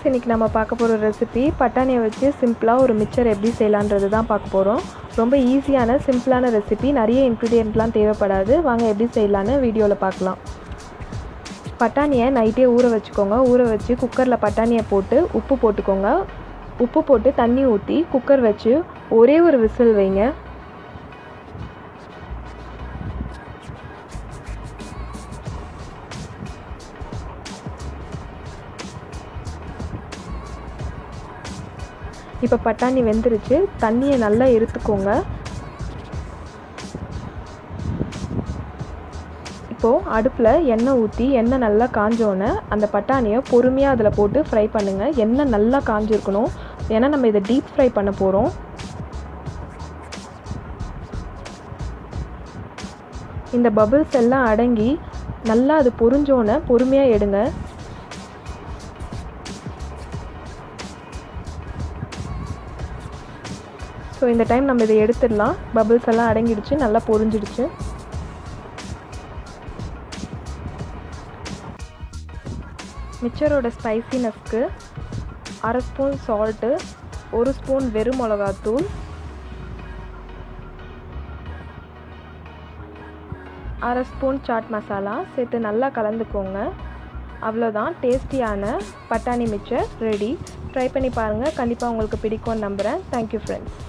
Friends, இன்றைக்கி நம்ம பார்க்க போகிற ரெசிபி பட்டாணியை வச்சு சிம்பிளாக ஒரு மிக்சர் எப்படி செய்யலான்றது தான் பார்க்க போகிறோம். ரொம்ப ஈஸியான சிம்பிளான ரெசிபி, நிறைய இன்க்ரீடியன்ட்லாம் தேவைப்படாது. வாங்க எப்படி செய்யலான்னு வீடியோவில் பார்க்கலாம். பட்டாணியை நைட்டே ஊற வச்சுக்கோங்க. ஊற வச்சு குக்கரில் பட்டாணியை போட்டு உப்பு போட்டுக்கோங்க. உப்பு போட்டு தண்ணி ஊற்றி குக்கர் வச்சு ஒரே ஒரு விசில் வைங்க. இப்போ பட்டாணி வெந்துருச்சு. தண்ணியை நல்லா எடுத்துக்கோங்க. இப்போது அடுப்பில் எண்ணெய் ஊற்றி எண்ணெய் நல்லா காஞ்சோன்னே அந்த பட்டாணியை பொறுமையாக அதில் போட்டு ஃப்ரை பண்ணுங்கள். எண்ணெய் நல்லா காஞ்சிருக்கணும், ஏன்னா நம்ம இதை டீப் ஃப்ரை பண்ண போகிறோம். இந்த பபிள்ஸ் எல்லாம் அடங்கி நல்லா அது பொரிஞ்சோன்னே பொறுமையாக எடுங்க. ஸோ இந்த டைம் நம்ம இதை எடுத்துடலாம். பபிள்ஸ் எல்லாம் அடங்கிடுச்சு, நல்லா பொரிஞ்சிடுச்சு. மிக்சரோட ஸ்பைசினஸ்க்கு 1/2 ஸ்பூன் சால்ட்டு, 1 ஸ்பூன் வெறும் மிளகாத்தூள், 1/2 ஸ்பூன் சாட் மசாலா சேர்த்து நல்லா கலந்துக்கோங்க. அவ்வளோதான், டேஸ்டியான பட்டாணி மிக்சர் ரெடி. ட்ரை பண்ணி பாருங்கள், கண்டிப்பாக உங்களுக்கு பிடிக்கும்னு நம்புகிறேன். Thank you friends.